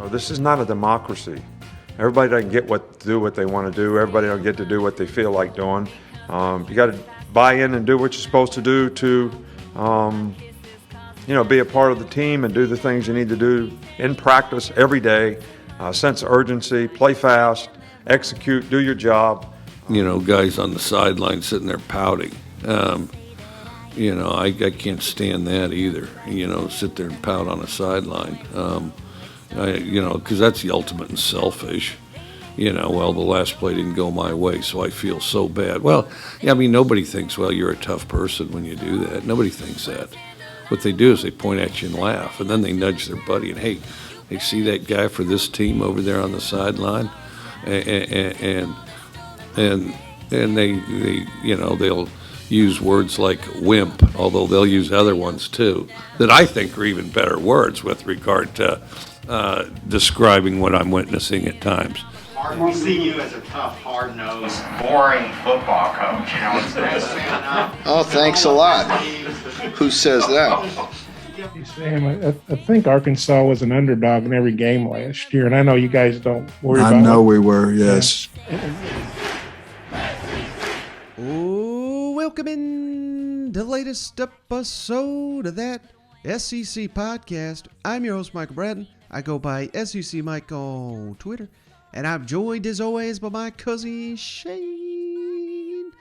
This is not a democracy. Everybody doesn't get to do what they want to do. Everybody don't get to do what they feel like doing. You got to buy in and do what you're supposed to do to, be a part of the team and do the things you need to do in practice every day. Sense of urgency, play fast, execute, do your job. Guys on the sideline sitting there pouting. I can't stand that either. Sit there and pout on a sideline. Because that's the ultimate in selfish. Well, the last play didn't go my way, so I feel so bad. Well, nobody thinks, well, you're a tough person when you do that. Nobody thinks that. What they do is they point at you and laugh, and then they nudge their buddy and, hey, they see that guy for this team over there on the sideline, and they'll use words like wimp, although they'll use other ones too that I think are even better words with regard to describing what I'm witnessing at times. We see you as a tough, hard-nosed, boring football coach. Oh, thanks a lot. Who says that? Sam, I think Arkansas was an underdog in every game last year, and I know you guys don't worry about it. I know we were, yes. Oh, welcome in to the latest episode of that SEC podcast. I'm your host, Michael Bratton. I go by SEC Mike on Twitter, and I'm joined as always by my cousin Shane,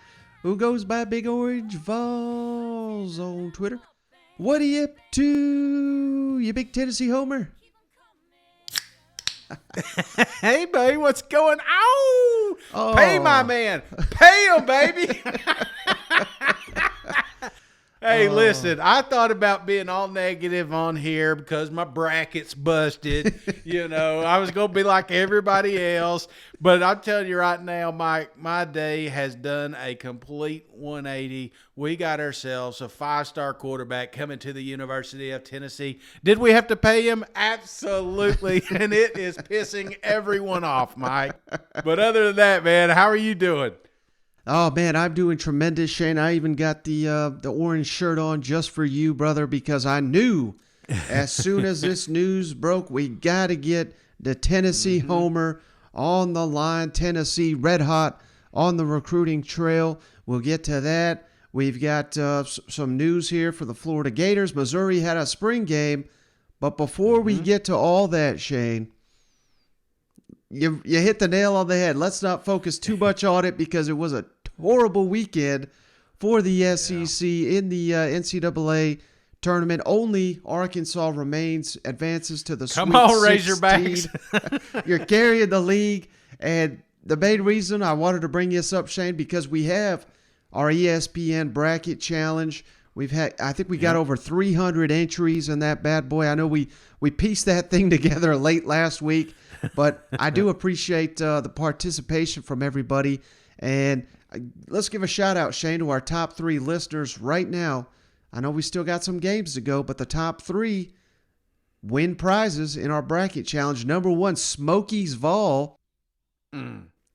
who goes by Big Orange Vols on Twitter. What are you up to, you big Tennessee homer? Hey, baby, what's going on? Oh. Pay my man. Pay him, baby. Hey, listen, I thought about being all negative on here because my bracket's busted. I was going to be like everybody else. But I'm telling you right now, Mike, my day has done a complete 180. We got ourselves a 5-star quarterback coming to the University of Tennessee. Did we have to pay him? Absolutely. And it is pissing everyone off, Mike. But other than that, man, how are you doing? Oh, man, I'm doing tremendous, Shane. I even got the orange shirt on just for you, brother, because I knew as soon as this news broke, we got to get the Tennessee homer on the line. Tennessee red hot on the recruiting trail. We'll get to that. We've got some news here for the Florida Gators. Missouri had a spring game, but before we get to all that, Shane, you hit the nail on the head. Let's not focus too much on it because it was a horrible weekend for the SEC in the NCAA tournament. Only Arkansas advances to the Come Sweet on, 16. Razorbacks. You're carrying the league. And the main reason I wanted to bring this up, Shane, because we have our ESPN bracket challenge. I think we got over 300 entries in that bad boy. I know we pieced that thing together late last week, but I do appreciate the participation from everybody. And let's give a shout out, Shane, to our top 3 listeners right now. I know we still got some games to go, but the top 3 win prizes in our bracket challenge. Number 1, Smokey's Vol.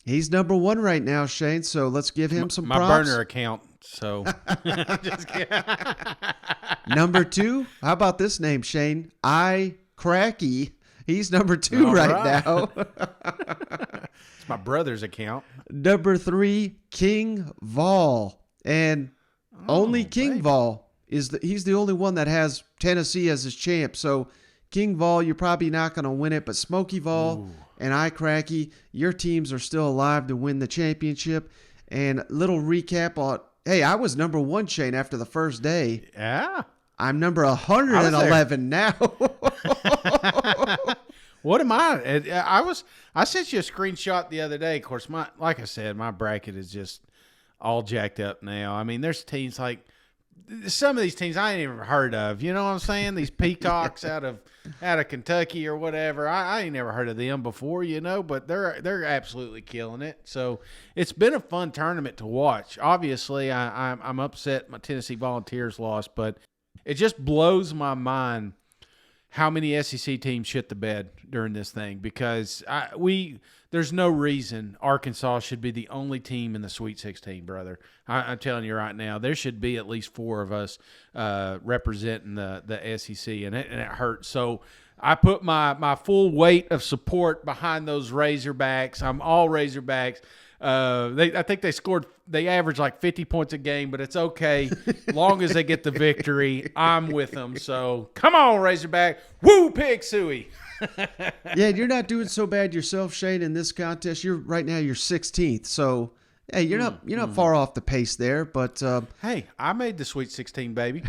He's number 1 right now, Shane. So let's give him some props. My burner account. So just kidding. Number 2, how about this name, Shane? Cracky. He's number 2 All right now. It's my brother's account. Number 3, King Vol. And only King Vol he's the only one that has Tennessee as his champ. So King Vol, you're probably not going to win it, but Smokey Vol and Cracky, your teams are still alive to win the championship. And little recap on, hey, I was number 1, Shane, after the first day. Yeah. I'm number 111 now. What am I? I sent you a screenshot the other day. Of course, like I said, my bracket is just all jacked up now. I mean, there's teams like some of these teams I ain't even heard of. You know what I'm saying? These Peacocks out of Kentucky or whatever. I ain't never heard of them before, but they're absolutely killing it. So it's been a fun tournament to watch. Obviously, I'm upset my Tennessee Volunteers lost, but it just blows my mind how many SEC teams shit the bed during this thing, because there's no reason Arkansas should be the only team in the Sweet 16, brother. I'm telling you right now, there should be at least 4 of us representing the SEC, and it hurts. So I put my full weight of support behind those Razorbacks. I'm all Razorbacks. I think they average like 50 points a game, but it's okay. Long as they get the victory, I'm with them. So come on, Razorback. Woo, Pig Suey. Yeah, you're not doing so bad yourself, Shane, in this contest. You're 16th. So, hey, you're not far off the pace there, but hey, I made the Sweet 16, baby.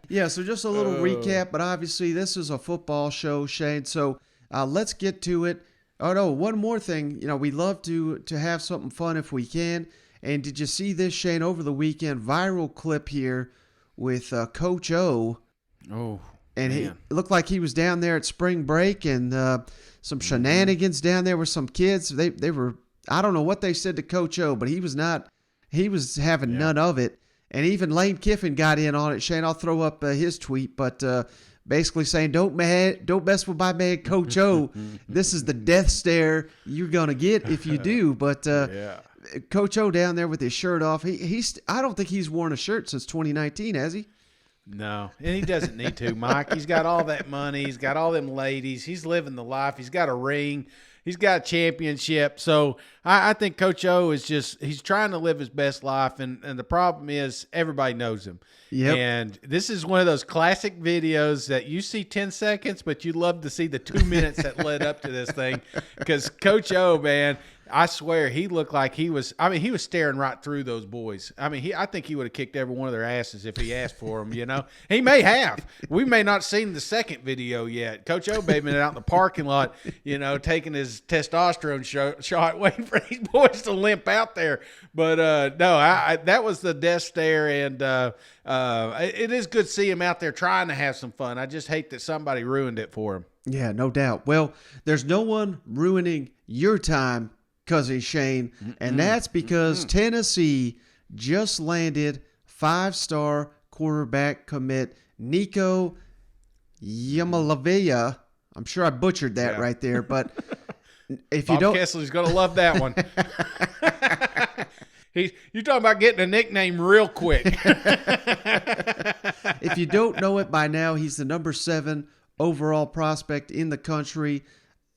Yeah, so just a little recap, but obviously this is a football show, Shane. So, let's get to it. Oh, no, one more thing. We love to have something fun if we can. And did you see this, Shane, over the weekend? Viral clip here with Coach O. Oh, and man. It looked like he was down there at spring break, and some shenanigans down there with some kids. They were, I don't know what they said to Coach O, but he was having none of it. And even Lane Kiffin got in on it. Shane, I'll throw up his tweet, but basically saying, don't mess with my man Coach O. This is the death stare you're going to get if you do. But Coach O down there with his shirt off, I don't think he's worn a shirt since 2019, has he? No, and he doesn't need to, Mike. He's got all that money. He's got all them ladies. He's living the life. He's got a ring. He's got a championship. So I think Coach O is he's trying to live his best life, and the problem is everybody knows him. Yep. And this is one of those classic videos that you see 10 seconds, but you love to see the 2 minutes that led up to this thing, because Coach O, man, I swear he looked like he was staring right through those boys. I think he would have kicked every one of their asses if he asked for them, He may have. We may not seen the second video yet. Coach O may have been out in the parking lot, taking his testosterone shot, waiting for these boys to limp out there. But no, that was the death stare, and it is good to see him out there trying to have some fun. I just hate that somebody ruined it for him. Yeah, no doubt. Well, there's no one ruining your time, Cousin Shane, and that's because Tennessee just landed 5-star quarterback commit Nico Iamaleava. I'm sure I butchered that right there, but if you don't, Kessler's going to love that one. You're talking about getting a nickname real quick. if you don't know it by now, he's the number 7 overall prospect in the country.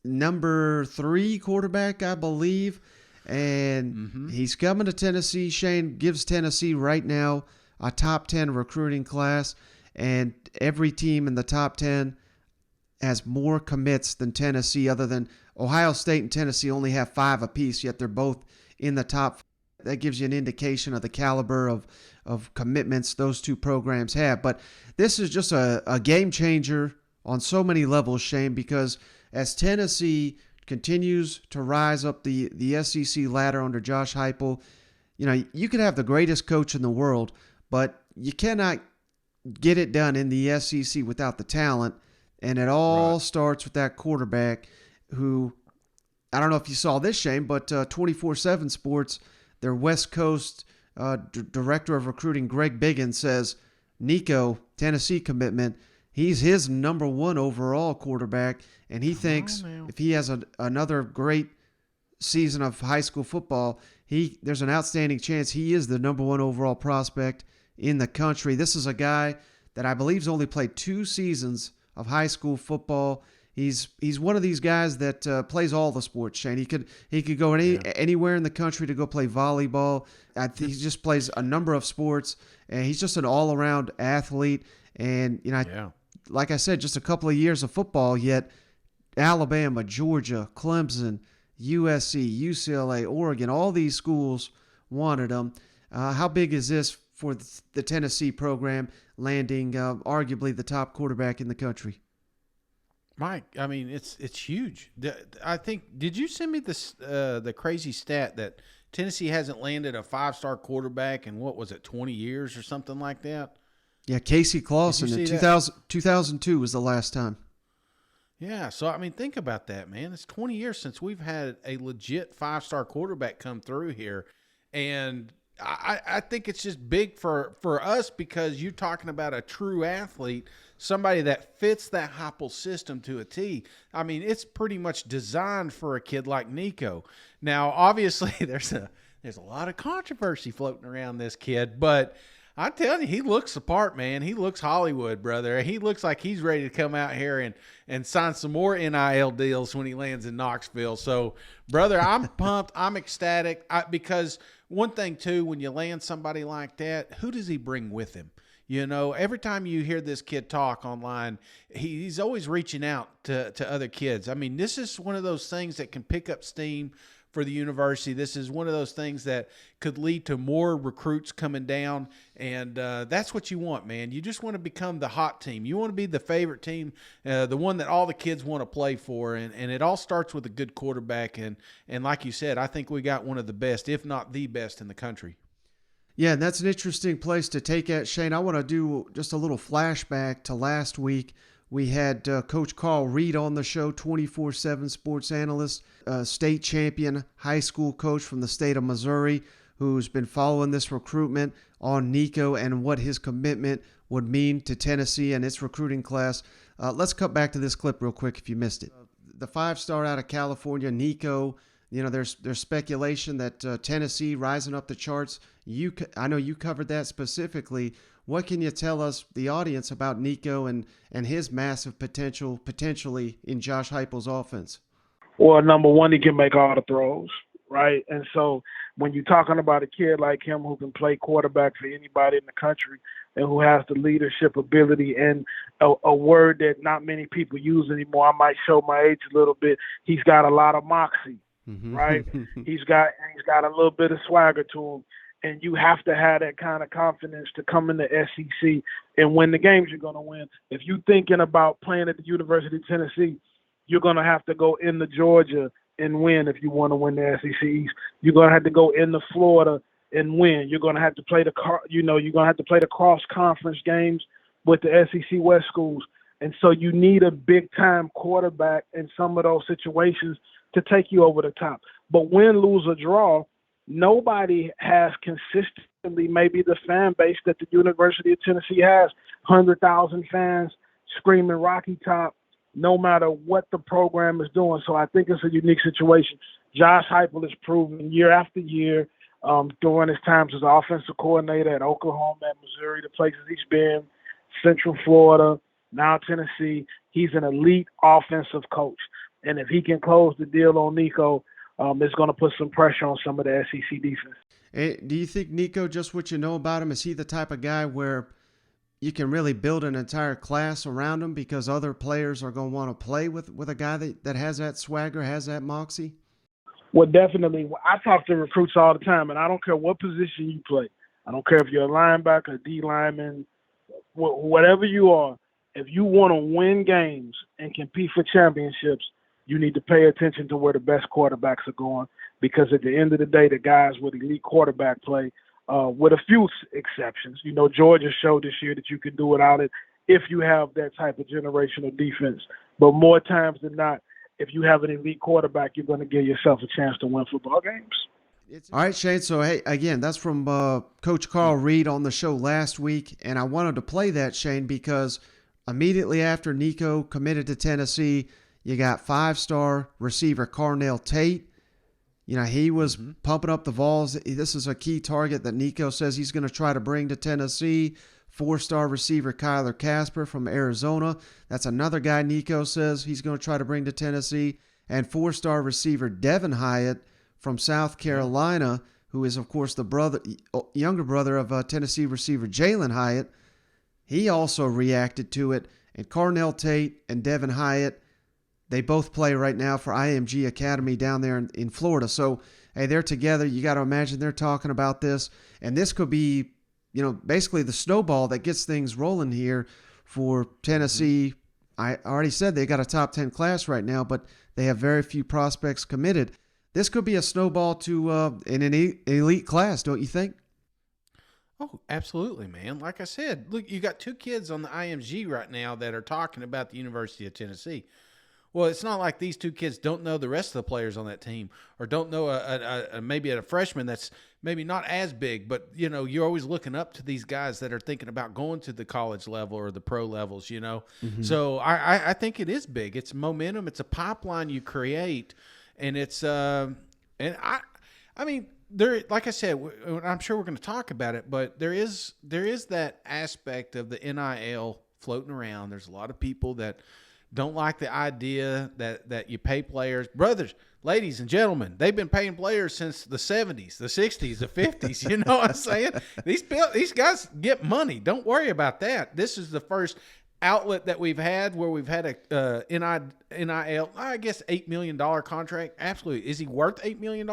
Number 3 quarterback, I believe, and he's coming to Tennessee. Shane gives Tennessee right now a top 10 recruiting class, and every team in the top 10 has more commits than Tennessee, other than Ohio State and Tennessee only have 5 apiece, yet they're both in the top. That gives you an indication of the caliber of commitments those two programs have. But this is just a game changer on so many levels, Shane, because as Tennessee continues to rise up the SEC ladder under Josh Heupel, you could have the greatest coach in the world, but you cannot get it done in the SEC without the talent. And it all starts with that quarterback who, I don't know if you saw this, Shane, but 24/7 Sports, their West Coast director of recruiting, Greg Biggins, says Nico, Tennessee commitment, he's his number 1 overall quarterback, and he thinks if he has another great season of high school football, there's an outstanding chance he is the number 1 overall prospect in the country. This is a guy that I believe has only played 2 seasons of high school football. He's one of these guys that plays all the sports, Shane. He could go anywhere in the country to go play volleyball. He just plays a number of sports, and he's just an all-around athlete. And like I said, just a couple of years of football, yet Alabama, Georgia, Clemson, USC, UCLA, Oregon, all these schools wanted him. How big is this for the Tennessee program, landing arguably the top quarterback in the country? Mike, it's huge. I think, did you send me this the crazy stat that Tennessee hasn't landed a 5-star quarterback in, what was it, 20 years or something like that? Yeah, Casey Clausen in 2002 was the last time. Yeah, so think about that, man. It's 20 years since we've had a legit 5-star quarterback come through here, and I think it's just big for us because you're talking about a true athlete, somebody that fits that Heupel system to a T. I mean, it's pretty much designed for a kid like Nico. Now, obviously, there's a lot of controversy floating around this kid, but I'm telling you, he looks the part, man. He looks Hollywood, brother. He looks like he's ready to come out here and sign some more NIL deals when he lands in Knoxville. So, brother, I'm pumped. I'm ecstatic because one thing, too, when you land somebody like that, who does he bring with him? You know, every time you hear this kid talk online, he's always reaching out to other kids. I mean, this is one of those things that can pick up steam for the university. This is one of those things that could lead to more recruits coming down, and that's what you want, man. You just want to become the hot team. You want to be the favorite team, the one that all the kids want to play for, and it all starts with a good quarterback, and like you said, I think we got one of the best, if not the best in the country. Yeah, and that's an interesting place to take it, Shane. I want to do just a little flashback to last week. We had Coach Carl Reed on the show, 24/7 sports analyst, state champion high school coach from the state of Missouri, who's been following this recruitment on Nico and what his commitment would mean to Tennessee and its recruiting class. Let's cut back to this clip real quick if you missed it. The 5-star out of California, Nico, you know, there's speculation that Tennessee rising up the charts. I know you covered that specifically. What can you tell us, the audience, about Nico and his massive potential potentially in Josh Heupel's offense? Well, number one, he can make all the throws, right? And so when you're talking about a kid like him who can play quarterback for anybody in the country and who has the leadership ability and a word that not many people use anymore, I might show my age a little bit, he's got a lot of moxie, right? he's got a little bit of swagger to him. And you have to have that kind of confidence to come in the SEC and win the games you're going to win. If you're thinking about playing at the University of Tennessee, you're going to have to go into Georgia and win if you want to win the SEC East. You're going to have to go into Florida and win. You're going to have to play you're going to have to play the cross-conference games with the SEC West schools. And so you need a big-time quarterback in some of those situations to take you over the top. But win, lose, or draw, nobody has consistently maybe the fan base that the University of Tennessee has, 100,000 fans screaming Rocky Top, no matter what the program is doing. So I think it's a unique situation. Josh Heupel has proven year after year during his times as offensive coordinator at Oklahoma and Missouri, the places he's been, Central Florida, now Tennessee, he's an elite offensive coach. And if he can close the deal on Nico, it's going to put some pressure on some of the SEC defense. Hey, do you think Nico, just what you know about him, is he the type of guy where you can really build an entire class around him because other players are going to want to play with a guy that has that swagger, has that moxie? Well, definitely. I talk to recruits all the time, and I don't care what position you play. I don't care if you're a linebacker, a D lineman, whatever you are. If you want to win games and compete for championships, you need to pay attention to where the best quarterbacks are going, because at the end of the day, the guys with elite quarterback play, with a few exceptions. You know, Georgia showed this year that you can do without it if you have that type of generational defense. But more times than not, if you have an elite quarterback, you're going to give yourself a chance to win football games. All right, Shane. So, hey, again, that's from Coach Carl Reed on the show last week, and I wanted to play that, Shane, because immediately after Nico committed to Tennessee, you got 5-star receiver Carnell Tate. You know, he was pumping up the balls. This is a key target that Nico says he's going to try to bring to Tennessee. 4-star receiver Kyler Casper from Arizona. That's another guy Nico says he's going to try to bring to Tennessee. And 4-star receiver Devin Hyatt from South Carolina, who is, of course, the younger brother of Tennessee receiver Jalen Hyatt. He also reacted to it. And Carnell Tate and Devin Hyatt, they both play right now for IMG Academy down there in Florida. So, hey, they're together. You got to imagine they're talking about this. And this could be, you know, basically the snowball that gets things rolling here for Tennessee. I already said they got a top 10 class right now, but they have very few prospects committed. This could be a snowball to an elite class, don't you think? Oh, absolutely, man. Like I said, look, you got 2 kids on the IMG right now that are talking about the University of Tennessee. Well, it's not like these 2 kids don't know the rest of the players on that team, or don't know maybe a freshman that's maybe not as big, but you know, you're always looking up to these guys that are thinking about going to the college level or the pro levels, you know? So I think it is big. It's momentum. It's a pipeline you create, and it's, I mean, there, like I said, I'm sure we're going to talk about it, but there is that aspect of the NIL floating around. There's a lot of people that don't like the idea that you pay players. Brothers, ladies and gentlemen, they've been paying players since the 70s, the 60s, the 50s. You know what I'm saying? These guys get money. Don't worry about that. This is the first outlet that we've had where we've had a NIL, I guess, $8 million contract. Absolutely. Is he worth $8 million?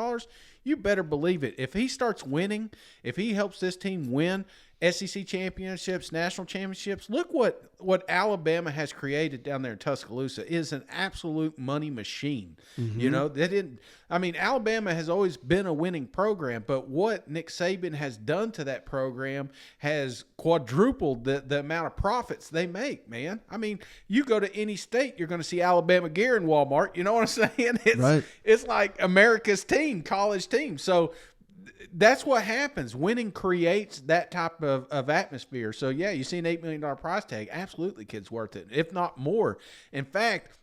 You better believe it. If he starts winning, if he helps this team win SEC championships, national championships, look what Alabama has created down there in Tuscaloosa. It is an absolute money machine. You know, Alabama has always been a winning program, but what Nick Saban has done to that program has quadrupled the amount of profits they make, man. I mean, you go to any state, you're going to see Alabama gear in Walmart. You know what I'm saying? It's like America's team, college team. So that's what happens. Winning creates that type of atmosphere. So, yeah, you see an $8 million price tag. Absolutely, kid's worth it, if not more. In fact,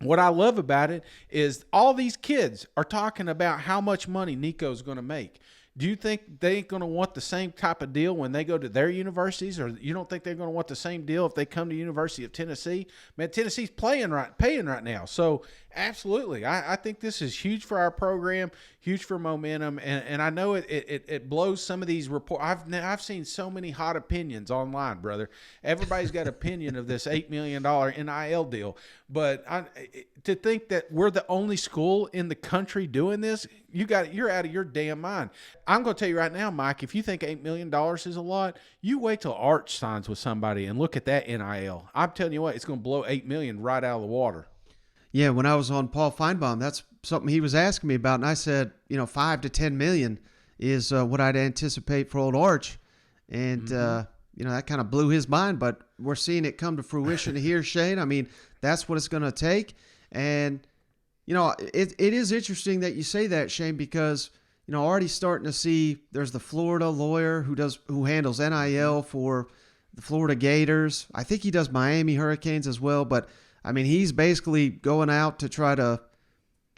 what I love about it is all these kids are talking about how much money Nico's going to make. Do you think they ain't going to want the same type of deal when they go to their universities, or you don't think they're going to want the same deal if they come to University of Tennessee? Man, Tennessee's paying right now. So absolutely, I think this is huge for our program, huge for momentum, and I know it blows some of these reports. I've seen so many hot opinions online, brother. Everybody's got opinion of this $8 million NIL deal, but to think that we're the only school in the country doing this, you're out of your damn mind. I'm going to tell you right now, Mike, if you think $8 million is a lot, you wait till Arch signs with somebody and look at that NIL. I'm telling you what, it's going to blow $8 million right out of the water. Yeah, when I was on Paul Feinbaum, that's something he was asking me about, and I said, $5 to $10 million is what I'd anticipate for old Arch, and that kind of blew his mind. But we're seeing it come to fruition here, Shane. I mean, that's what it's going to take, and it is interesting that you say that, Shane, because already starting to see there's the Florida lawyer who handles NIL for the Florida Gators. I think he does Miami Hurricanes as well, but I mean, he's basically going out to try to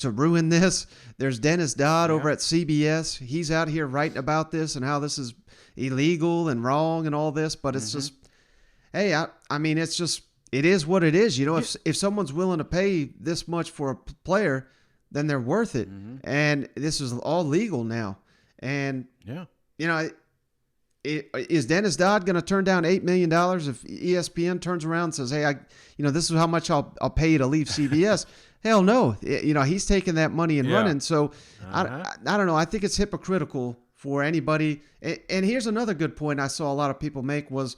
ruin this. There's Dennis Dodd over at CBS. He's out here writing about this and how this is illegal and wrong and all this. But it's just, hey, I mean, it's just, it is what it is. If someone's willing to pay this much for a player, then they're worth it. And this is all legal now. And, is Dennis Dodd going to turn down $8 million if ESPN turns around and says, hey, this is how much I'll pay you to leave CBS? Hell no. He's taking that money and running. So I don't know. I think it's hypocritical for anybody. And here's another good point I saw a lot of people make was,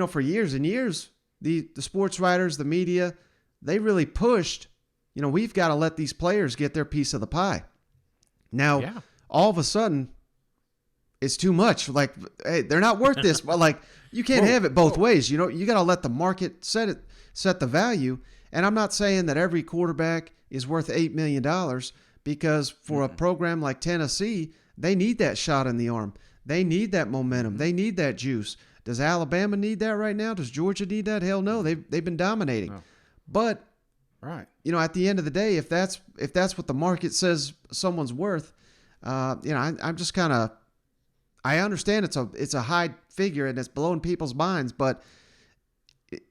for years and years, the sports writers, the media, they really pushed, we've got to let these players get their piece of the pie. Now, all of a sudden, it's too much. Like, hey, they're not worth this. But like, you can't have it both ways. You got to let the market set the value. And I'm not saying that every quarterback is worth $8 million because for a program like Tennessee, they need that shot in the arm. They need that momentum. They need that juice. Does Alabama need that right now? Does Georgia need that? Hell no. They've been dominating. No. But at the end of the day, if that's what the market says someone's worth, I'm just kind of. I understand it's a high figure and it's blowing people's minds, but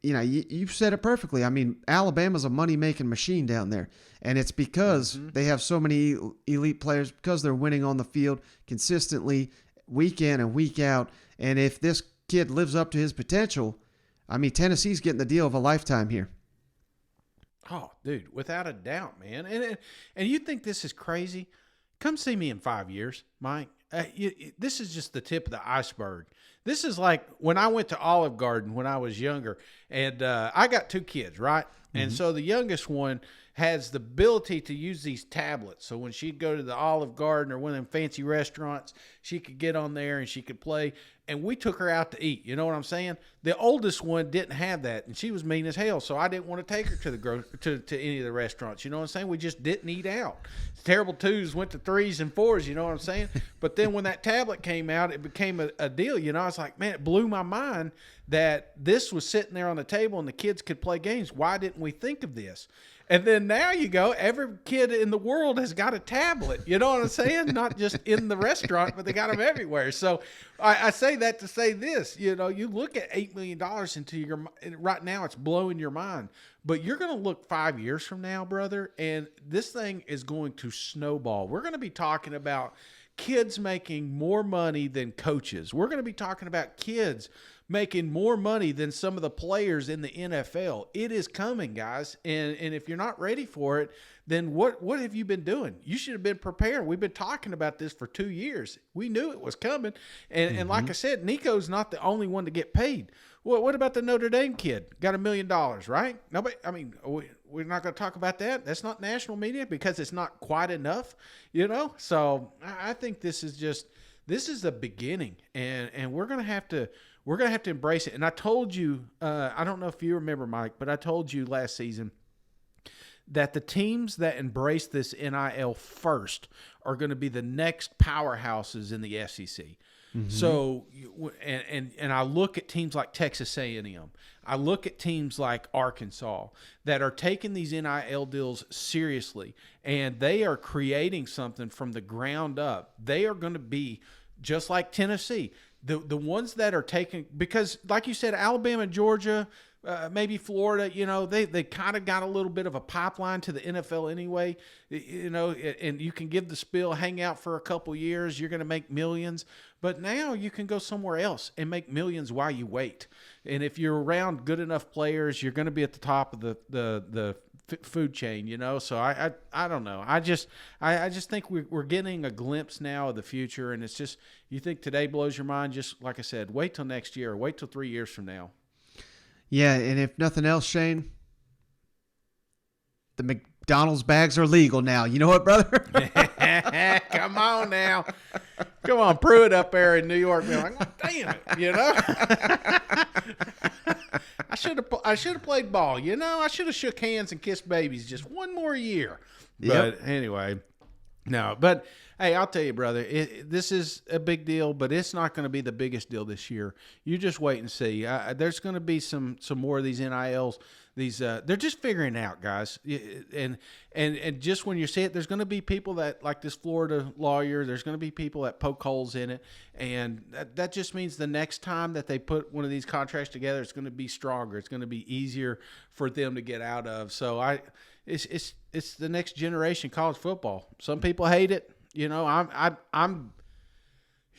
you've said it perfectly. I mean, Alabama's a money-making machine down there, and it's because they have so many elite players, because they're winning on the field consistently week in and week out. And if this kid lives up to his potential, I mean, Tennessee's getting the deal of a lifetime here. Oh, dude, without a doubt, man. And you think this is crazy? Come see me in 5 years, Mike. This is just the tip of the iceberg. This is like when I went to Olive Garden when I was younger, and I got two kids, right? And so the youngest one has the ability to use these tablets. So when she'd go to the Olive Garden or one of them fancy restaurants, she could get on there and she could play. and we took her out to eat. You know what I'm saying? The oldest one didn't have that, and she was mean as hell. So I didn't want to take her to the to any of the restaurants. You know what I'm saying? We just didn't eat out. Terrible twos went to threes and fours. You know what I'm saying? But then when that tablet came out, it became a deal. You know, I was like, man, it blew my mind that this was sitting there on the table and the kids could play games. Why didn't we think of this? And then now you go, every kid in the world has got a tablet. You know what I'm saying? Not just in the restaurant, but they got them everywhere. So I say that to say this, you know, you look at $8 million into your, right now it's blowing your mind, but you're going to look 5 years from now, brother, and this thing is going to snowball. We're going to be talking about kids making more money than coaches. We're going to be talking about kids making more money than some of the players in the NFL. It is coming, guys. And if you're not ready for it, then what have you been doing? You should have been prepared. We've been talking about this for 2 years. We knew it was coming. And like I said, Nico's not the only one to get paid. Well, what about the Notre Dame kid? Got $1 million, right? Nobody, I mean, we're not going to talk about that. That's not national media because it's not quite enough, you know? So I think this is the beginning, and we're going to have to embrace it. And I told you, I don't know if you remember, Mike, but I told you last season that the teams that embrace this NIL first are going to be the next powerhouses in the SEC. Mm-hmm. So, and I look at teams like Texas A&M. I look at teams like Arkansas that are taking these NIL deals seriously, and they are creating something from the ground up. They are going to be just like Tennessee. The ones that are taking, because like you said, Alabama, Georgia, maybe Florida, you know, they kind of got a little bit of a pipeline to the NFL anyway, you know, and you can give the spiel, hang out for a couple years, you're going to make millions. But now you can go somewhere else and make millions while you wait. And if you're around good enough players, you're going to be at the top of the food chain, you know. So I don't know. I just think we're getting a glimpse now of the future, and it's just, you think today blows your mind. Just like I said, wait till next year, or wait till 3 years from now. Yeah, and if nothing else, Shane, the McDonald's bags are legal now. You know what, brother? Come on now. Come on, Pruitt up there in New York being like, oh, damn it, you know? I should have played ball, you know? I should have shook hands and kissed babies just one more year. But anyway, no. But, hey, I'll tell you, brother, this is a big deal, but it's not going to be the biggest deal this year. You just wait and see. There's going to be some more of these NILs. They're just figuring it out, guys. And just when you see it, there's going to be people that, like this Florida lawyer, there's going to be people that poke holes in it. And that just means the next time that they put one of these contracts together, it's going to be stronger. It's going to be easier for them to get out of. So it's the next generation college football. Some people hate it. You know, I'm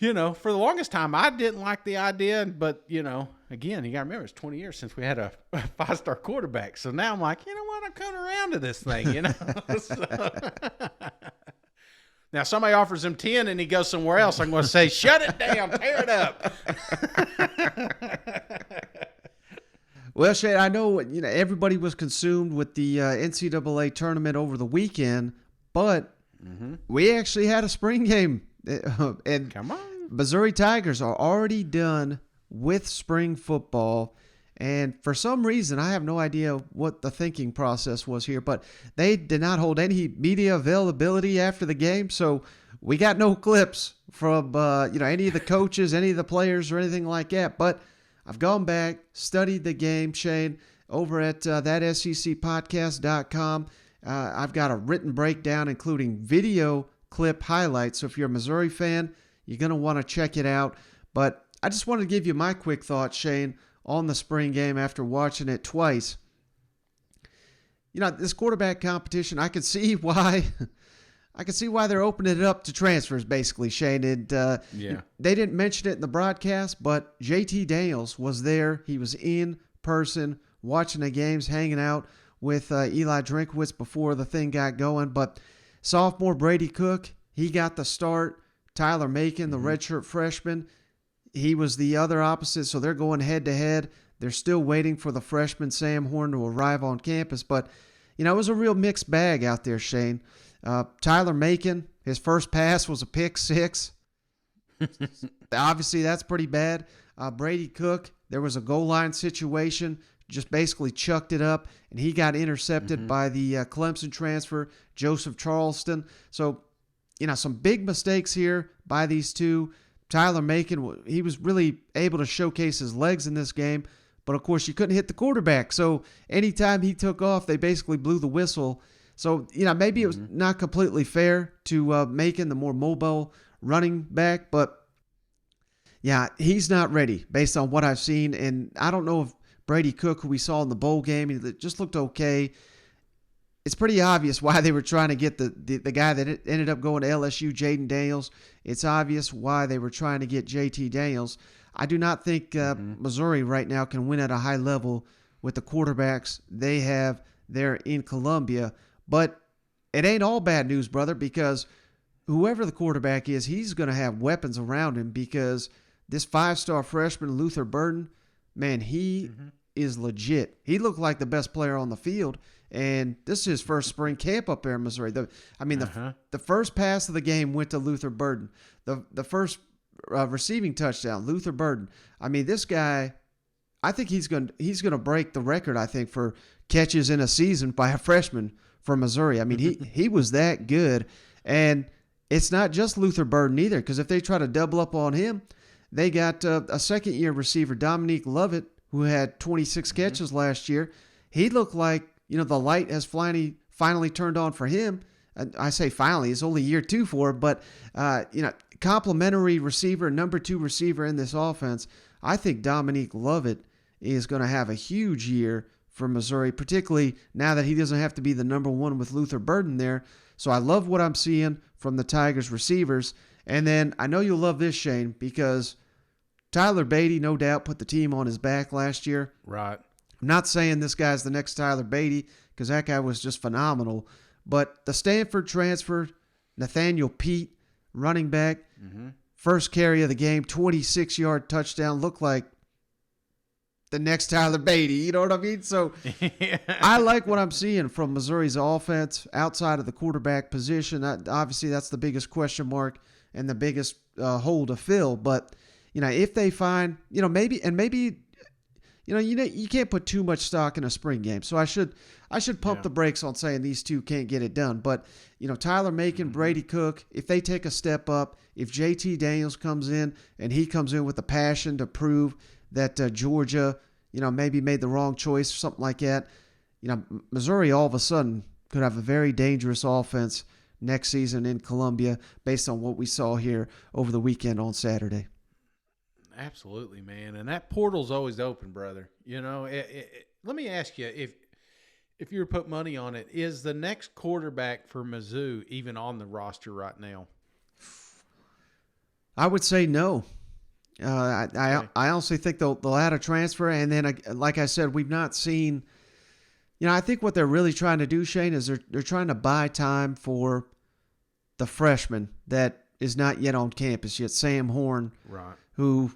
you know, for the longest time, I didn't like the idea, but, you know, again, you got to remember, it's 20 years since we had a five-star quarterback. So now I'm like, you know what, I'm coming around to this thing, you know. Now, somebody offers him 10 and he goes somewhere else, I'm going to say, shut it down, tear it up. Well, Shane, I know, you know, everybody was consumed with the NCAA tournament over the weekend, but we actually had a spring game. And come on, Missouri Tigers are already done with spring football, and for some reason, I have no idea what the thinking process was here, but they did not hold any media availability after the game, so we got no clips from you know, any of the coaches, any of the players, or anything like that. But I've gone back, studied the game, Shane, over at thatsecpodcast.com. I've got a written breakdown, including video clip highlights. So if you're a Missouri fan, you're going to want to check it out. But I just wanted to give you my quick thoughts, Shane, on the spring game after watching it twice. You know, this quarterback competition, I can see why they're opening it up to transfers, basically, Shane. And they didn't mention it in the broadcast, but JT Daniels was there. He was in person watching the games, hanging out with Eli Drinkwitz before the thing got going. But sophomore Brady Cook, he got the start. Tyler Macon, the redshirt freshman, he was the other opposite, so they're going head-to-head. They're still waiting for the freshman Sam Horn to arrive on campus. But, you know, it was a real mixed bag out there, Shane. Tyler Macon, his first pass was a pick six. Obviously, that's pretty bad. Brady Cook, there was a goal line situation, just basically chucked it up, and he got intercepted by the Clemson transfer, Joseph Charleston. So, some big mistakes here by these two. Tyler Macon, he was really able to showcase his legs in this game, but of course you couldn't hit the quarterback. So anytime he took off, they basically blew the whistle. So, maybe it was not completely fair to Macon, the more mobile running back, but yeah, he's not ready based on what I've seen. And I don't know if Brady Cook, who we saw in the bowl game, he just looked okay. It's pretty obvious why they were trying to get the guy that ended up going to LSU, Jaden Daniels. It's obvious why they were trying to get JT Daniels. I do not think Missouri right now can win at a high level with the quarterbacks they have there in Columbia. But it ain't all bad news, brother, because whoever the quarterback is, he's going to have weapons around him, because this 5-star freshman, Luther Burden, man, he is legit. He looked like the best player on the field. And this is his first spring camp up there in Missouri. The first pass of the game went to Luther Burden. The first receiving touchdown, Luther Burden. I mean, this guy, I think he's going to break the record, I think, for catches in a season by a freshman from Missouri. I mean, he was that good. And it's not just Luther Burden either, because if they try to double up on him, they got a second-year receiver, Dominique Lovett, who had 26 catches last year. He looked like, the light has finally turned on for him. I say finally, it's only year 2 for him, but, complimentary receiver, number 2 receiver in this offense. I think Dominique Lovett is going to have a huge year for Missouri, particularly now that he doesn't have to be the number 1 with Luther Burden there. So I love what I'm seeing from the Tigers receivers. And then I know you'll love this, Shane, because Tyler Beatty, no doubt, put the team on his back last year. Right. I'm not saying this guy's the next Tyler Beatty, because that guy was just phenomenal. But the Stanford transfer, Nathaniel Pete, running back, first carry of the game, 26-yard touchdown, looked like the next Tyler Beatty. You know what I mean? So I like what I'm seeing from Missouri's offense outside of the quarterback position. Obviously, that's the biggest question mark and the biggest hole to fill. But, if they find, maybe you can't put too much stock in a spring game. So I should pump the brakes on saying these two can't get it done. But, Tyler Macon, Brady Cook, if they take a step up, if JT Daniels comes in and he comes in with the passion to prove that Georgia, maybe made the wrong choice or something like that, Missouri all of a sudden could have a very dangerous offense next season in Columbia based on what we saw here over the weekend on Saturday. Absolutely, man. And that portal's always open, brother. Let me ask you, if you were to put money on it, is the next quarterback for Mizzou even on the roster right now? I would say no. I honestly think they'll add a transfer. And then, like I said, we've not seen – I think what they're really trying to do, Shane, is they're trying to buy time for the freshman that is not yet on campus yet, Sam Horn. Right. Who,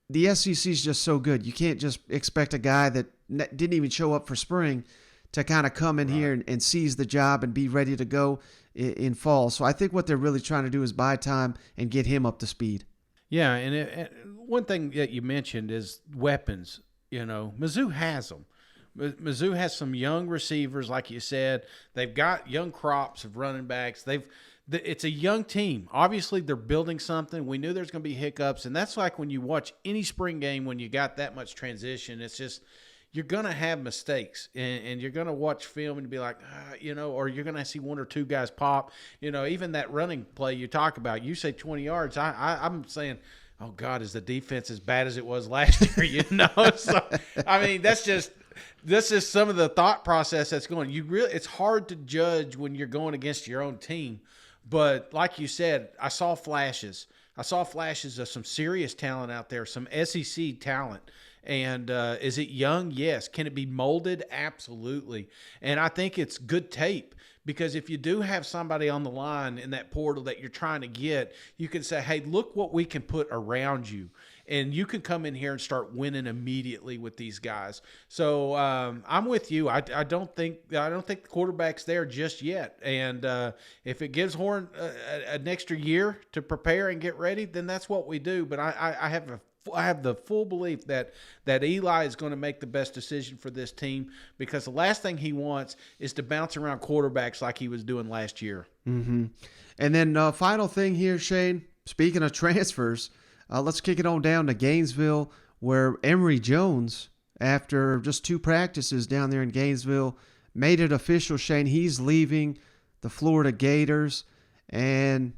the SEC is just so good. You can't just expect a guy that didn't even show up for spring to kind of come in here and seize the job and be ready to go in fall. So I think what they're really trying to do is buy time and get him up to speed. Yeah, and one thing that you mentioned is weapons. Mizzou has them. Mizzou has some young receivers, like you said. They've got young crops of running backs. It's a young team. Obviously, they're building something. We knew there's going to be hiccups, and that's like when you watch any spring game when you got that much transition. It's just you're going to have mistakes, and you're going to watch film and be like, or you're going to see 1 or 2 guys pop. Even that running play you talk about, you say 20 yards. I'm saying, oh, God, is the defense as bad as it was last year, So, I mean, this is some of the thought process that's going. It's hard to judge when you're going against your own team. But like you said, I saw flashes. of some serious talent out there, some SEC talent. And is it young? Yes. Can it be molded? Absolutely. And I think it's good tape, because if you do have somebody on the line in that portal that you're trying to get, you can say, hey, look what we can put around you. and you can come in here and start winning immediately with these guys. So I'm with you. I don't think the quarterback's there just yet. And if it gives Horn an extra year to prepare and get ready, then that's what we do. But I have the full belief that Eli is going to make the best decision for this team, because the last thing he wants is to bounce around quarterbacks like he was doing last year. Mm-hmm. And then final thing here, Shane, speaking of transfers, let's kick it on down to Gainesville, where Emory Jones, after just 2 practices down there in Gainesville, made it official, Shane. He's leaving the Florida Gators. And,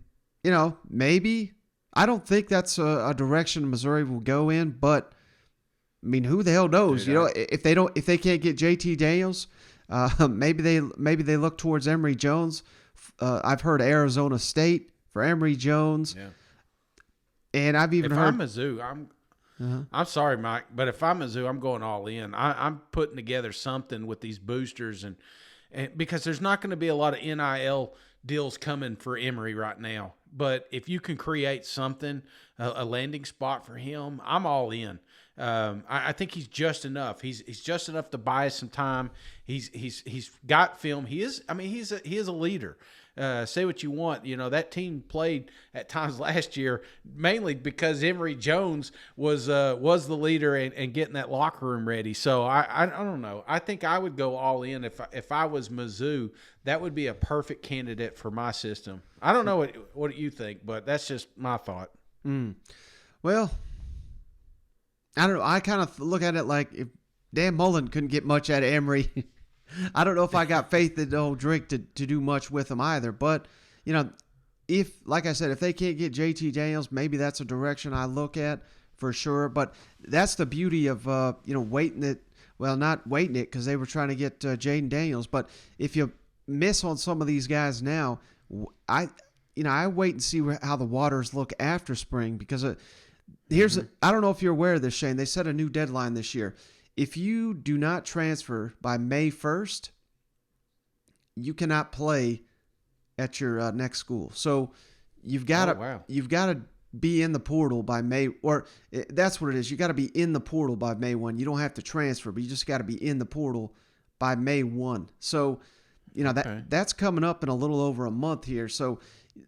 maybe – I don't think that's a direction Missouri will go in, but I mean, who the hell knows? Dude, if they can't get JT Daniels, maybe they look towards Emory Jones. I've heard Arizona State for Emory Jones, and I've even heard. If I'm Mizzou, I'm sorry, Mike, but if I'm Mizzou, I'm going all in. I'm putting together something with these boosters, and because there's not going to be a lot of NIL deals coming for Emory right now. But if you can create something, a landing spot for him, I'm all in. I think he's just enough. He's just enough to buy us some time. He's got film. He is a leader. Say what you want. That team played at times last year mainly because Emory Jones was the leader and getting that locker room ready. So I don't know. I think I would go all in if I was Mizzou. That would be a perfect candidate for my system. I don't know what you think, but that's just my thought. Well, I don't know. I kind of look at it like if Dan Mullen couldn't get much out of Emory, I don't know if I got faith in old Drake to do much with him either. But, if, like I said, if they can't get JT Daniels, maybe that's a direction I look at for sure. But that's the beauty of, waiting it. Well, not waiting it because they were trying to get Jaden Daniels. But if you miss on some of these guys now, I wait and see how the waters look after spring, because I don't know if you're aware of this, Shane. They set a new deadline this year. If you do not transfer by May 1st, you cannot play at your next school. So you've got to be in the portal by May, or that's what it is. You got to be in the portal by May 1. You don't have to transfer, but you just got to be in the portal by May 1. So, that's coming up in a little over a month here. So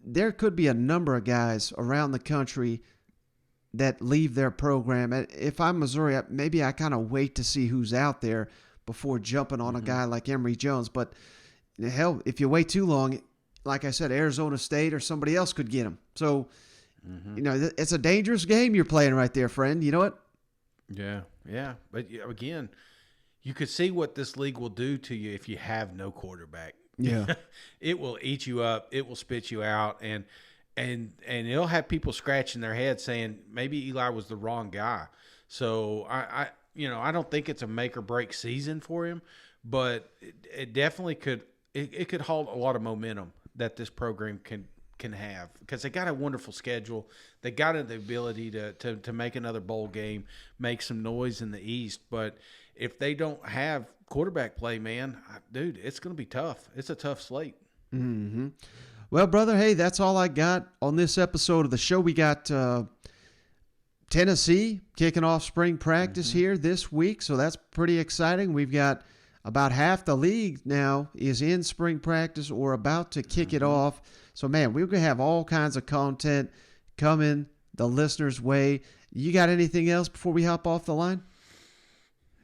there could be a number of guys around the country that leave their program. If I'm Missouri, maybe I kind of wait to see who's out there before jumping on a guy like Emory Jones. But hell, if you wait too long, like I said, Arizona State or somebody else could get him. So, it's a dangerous game you're playing right there, friend. You know what? Yeah. But again, you could see what this league will do to you if you have no quarterback. Yeah. It will eat you up. It will spit you out. And it'll have people scratching their heads saying maybe Eli was the wrong guy. So I don't think it's a make or break season for him, but it definitely could. It could hold a lot of momentum that this program can have, because they got a wonderful schedule. They got the ability to make another bowl game, make some noise in the East. But if they don't have quarterback play, man, dude, it's going to be tough. It's a tough slate. Mm-hmm. Well, brother, hey, that's all I got on this episode of the show. We got Tennessee kicking off spring practice here this week, so that's pretty exciting. We've got about half the league now is in spring practice or about to kick it off. So, man, we're going to have all kinds of content coming the listeners' way. You got anything else before we hop off the line?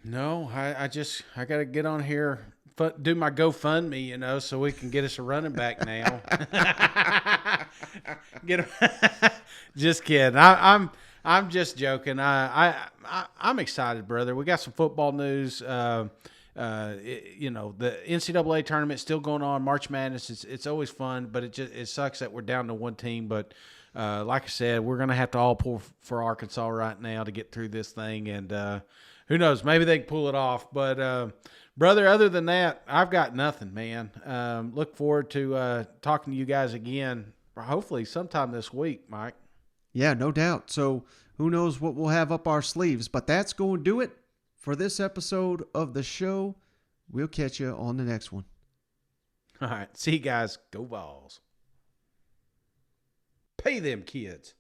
No, I got to get on here, do my GoFundMe, so we can get us a running back now. Just kidding. I'm just joking. I'm excited, brother. We got some football news. The NCAA tournament still going on. March Madness. It's always fun, but it sucks that we're down to one team. But like I said, we're gonna have to all pull for Arkansas right now to get through this thing, and who knows? Maybe they can pull it off. But brother, other than that, I've got nothing, man. Look forward to talking to you guys again, hopefully sometime this week, Mike. Yeah, no doubt. So who knows what we'll have up our sleeves, but that's going to do it for this episode of the show. We'll catch you on the next one. All right. See you guys. Go Vols. Pay them kids.